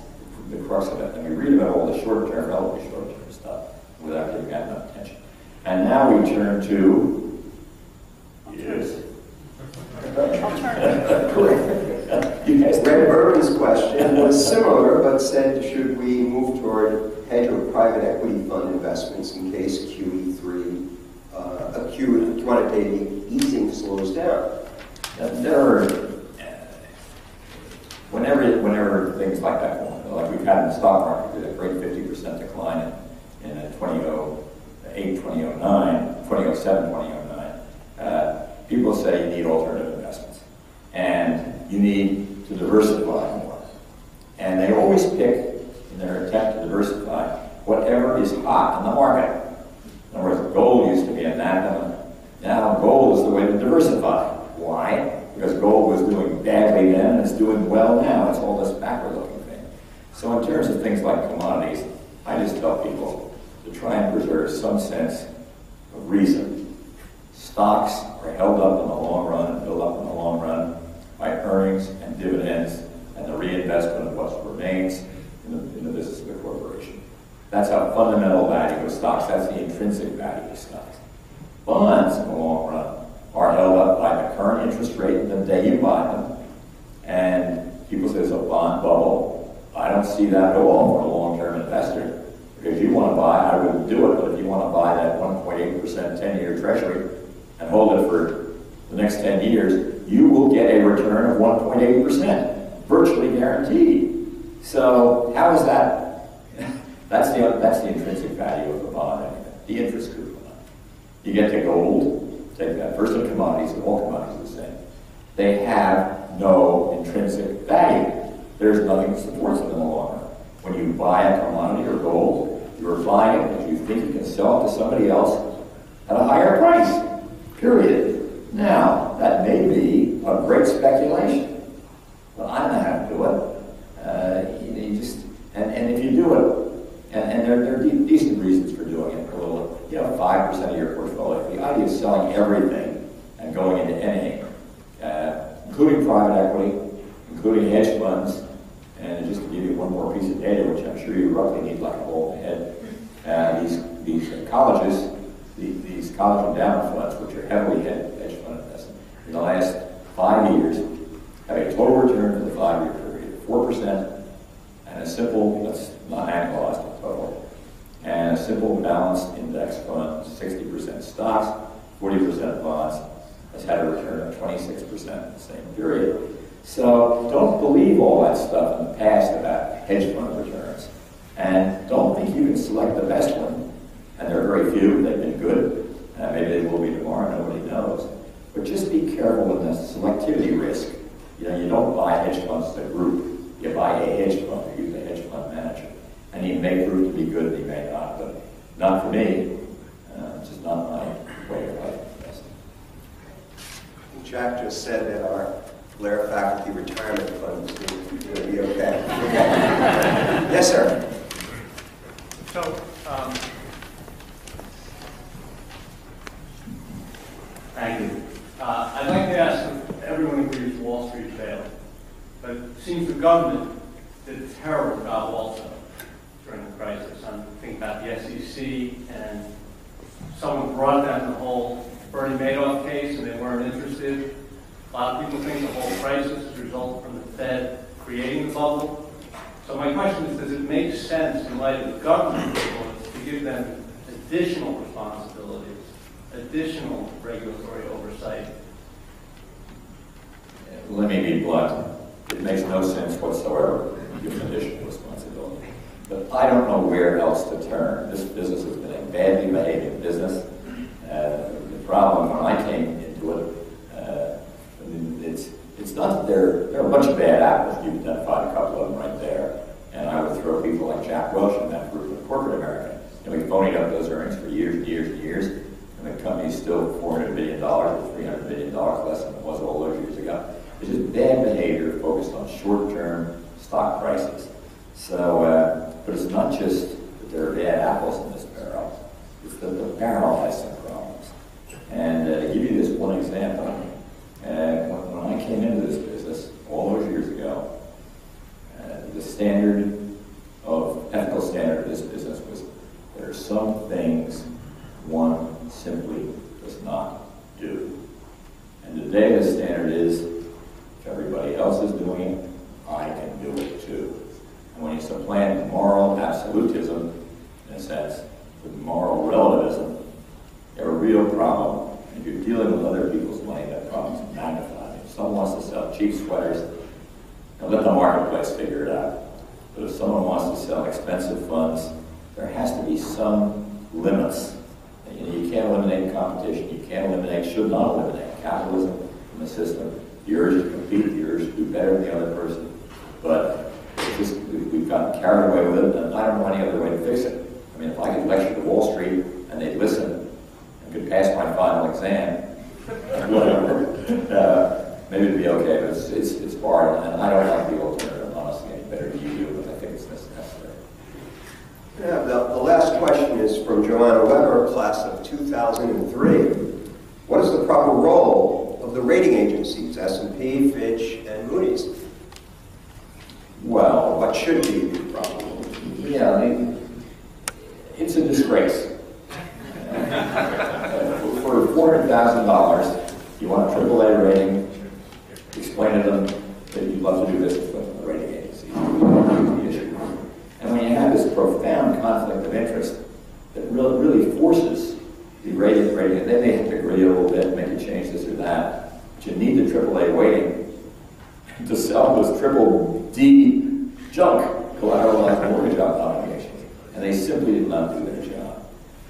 the crux of it. And we read about all the short-term, relatively short-term stuff without giving that enough attention. And now we turn to, yes. Red Burton's question was similar, but said, should we move toward hedge or private equity fund investments in case QE3, acute quantitative easing slows down? Whenever things like that go on, like we've had in the stock market, a great 50% decline in 2008, 2009, 2007, 2009, people say you need alternative investments. And you need to diversify more. And they always pick, in their attempt to diversify, whatever is hot in the market. In other words, gold used to be anathema. Now gold is the way to diversify. Why? Because gold was doing badly then and it's doing well now. It's all this backward-looking thing. So in terms of things like commodities, I just tell people to try and preserve some sense of reason. Stocks are held up in the long run and built up in the long run by earnings and dividends and the reinvestment of what remains in the business of the corporation. That's how fundamental value of stocks, that's the intrinsic value of stocks. Bonds in the long run are held up by the current interest rate the day you buy them. And people say it's a bond bubble. I don't see that at all for a long-term investor. Because you want to buy, I wouldn't do it, but if you want to buy that 1.8% 10-year treasury and hold it for the next 10 years, you will get a return of 1.8%, virtually guaranteed. So how is that? That's the intrinsic value of the bond, anyway, the interest coupon. You get to gold, take that. First in commodities, and all commodities are the same. They have no intrinsic value. There's nothing that supports them in the long run. When you buy a commodity or gold, you're buying it because you think you can sell it to somebody else at a higher price, period. Now, that may be a great speculation, but I don't know how to do it. And if you do it, and there are decent reasons for doing it, a little, 5% of your portfolio. The idea of selling everything and going into anything, including private equity, including hedge funds, and just to give you one more piece of data, which I'm sure you roughly need like a hole in the head, these colleges, these college endowment funds, which are heavily hedge fund investment, in the last 5 years have a total return for the 5-year period of 4%, and a simple, that's not annualized, but total, and a simple balanced index fund, 60% stocks, 40% bonds, has had a return of 26% in the same period. So don't believe all that stuff in the past about hedge fund returns. And don't think you can select the best one. And there are very few, they've been good. Maybe they will be tomorrow, nobody knows. But just be careful in the selectivity risk. You don't buy hedge funds as a group. You buy a hedge fund, or use a hedge fund manager. And he may prove to be good, and he may not. But not for me. It's just not my way of life. Jack just said that our Blair faculty retirement fund is going to be okay. Yes, sir. So, thank you. I'd like to ask if everyone agrees Wall Street failed, but it seems the government did a terrible job also during the crisis. I'm thinking about the SEC, and someone brought down the whole Bernie Madoff case, and they weren't interested. A lot of people think the whole crisis is a result from the Fed creating the bubble. So my question is, does it make sense in light of the government influence to give them additional responsibilities, additional regulatory oversight? Let me be blunt. It makes no sense whatsoever to give them additional responsibility. But I don't know where else to turn. This business has been a badly behaving business. The problem when I came into it, it's not that there are a bunch of bad apples. You've identified a couple of them right there. And I would throw people like Jack Welch in that group of corporate America. And we phonied up those earnings for years and years and years. And the company's still $400 billion or $300 billion less than it was all those years ago. It's just bad behavior focused on short-term stock prices. So, but it's not just that there are bad apples in this barrel. It's that the barrel has some problems. And to give you this one example, when I came into this business all those years ago, the ethical standard of this business was there are some things one simply does not do. And today the standard is if everybody else is doing it, I can do it too. And when you supplant moral absolutism, in a sense, with moral relativism, you have a real problem. If you're dealing with other people's money, that problem is magnified. If someone wants to sell cheap sweaters, let the marketplace figure it out. But if someone wants to sell expensive funds, there has to be some limits. You can't eliminate competition. You can't eliminate, should not eliminate capitalism from the system. The urge to compete compete, yours do better than the other person. But it's just, we've gotten carried away with it, and I don't know any other way to fix it. I mean, if I could lecture to Wall Street and they'd listen and could pass my final exam, whatever, maybe it'd be okay, but it's hard, and I don't like the alternative, honestly, any better than you do, but I think it's necessary. Yeah, the last question is from Joanna Weber, class of 2003. What is the proper role of the rating agencies, S&P, Fitch, and Moody's? Well, What should be the proper role? yeah, it's a disgrace. For $400,000, you want a AAA rating, explain to them that you'd love to do business with the rating agency. The issue. And when you have this profound conflict of interest that really forces the rating, and then they have to agree a little bit, make you change this or that, but you need the AAA weighting to sell this triple D junk, collateralized mortgage obligations, and they simply did not do their job.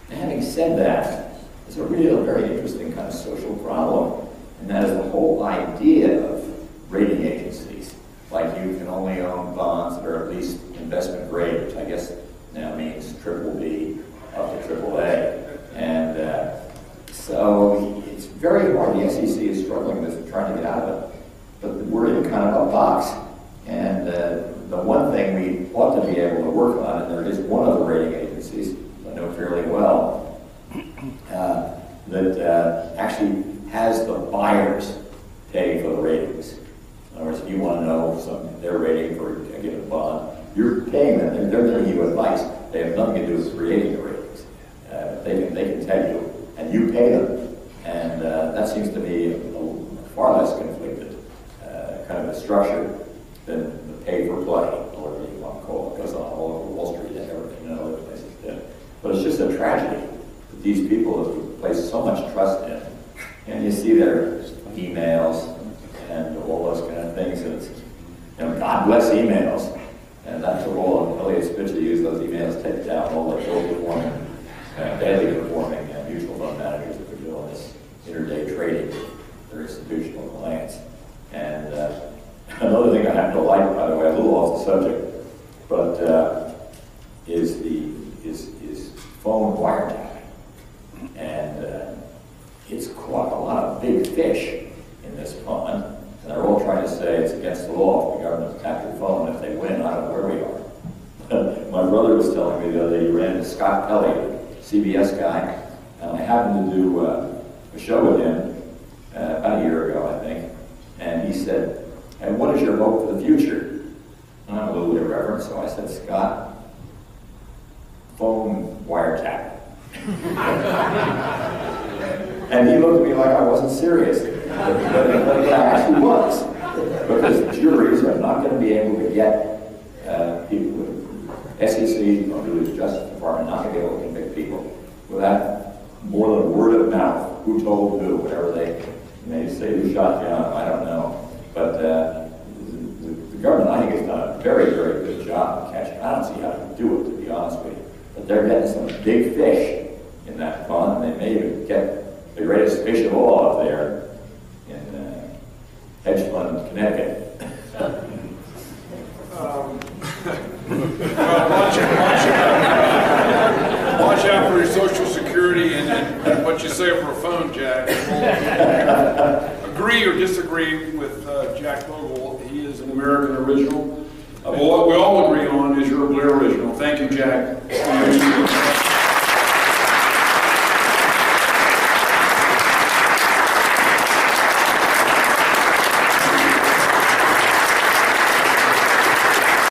And having said that, it's a very interesting kind of social problem, and that is the whole idea of rating agencies. Like you can only own bonds that are at least investment grade, which I guess now means triple B up to AAA. And so it's very hard. The SEC is struggling with this, trying to get out of it. But we're in kind of a box. And the one thing we ought to be able to work on, and there is one of the rating agencies I know fairly well, that actually has the buyers pay for the ratings. In other words, if you want to know their rating for a given bond, you're paying them. They're giving you advice. They have nothing to do with creating the ratings. They can tell you, and you pay them. And that seems to be a far less conflicted kind of a structure than the pay-for-play, or whatever you want to call it. It goes on all over Wall Street and everything, and other places too. But it's just a tragedy that these people that we place so much trust in, and you see their emails and all those kind of things, and it's, God bless emails. And that's the role of Elliott Spitzer used those emails, take down all the ill-performing, badly performing mutual fund managers that are doing this intraday trading with their institutional clients. And another thing I happen to like, by the way, a little off the subject, but is phone wiretapping. And it's caught a lot of big fish in this pond, and they're all trying to say it's against the law if the government tap your phone. If they win, I don't know where we are. My brother was telling me the other day he ran into Scott Pelley, CBS guy, and I happened to do a show with him about a year ago, I think, and he said, "And what is your hope for the future?" And I'm a little irreverent, so I said, "Scott, phone wiretapping." And he looked at me like I wasn't serious, but I actually was, because juries are not going to be able to get people with SEC or the Justice Department not going to be able to convict people without more than word of mouth, who told who, whatever they may say, who shot John, I don't know. But the government, I think, has done a very, very good job of catching. I don't see how to do it, to be honest with you. But they're getting some big fish in that pond, and they may even get the greatest fish of all up there in hedge fund, Connecticut. Watch out for your Social Security and what you say over a phone, Jack. Agree or disagree with Jack Bogle. He is an American original. What we all agree on is you're a Blair original. Thank you, Jack.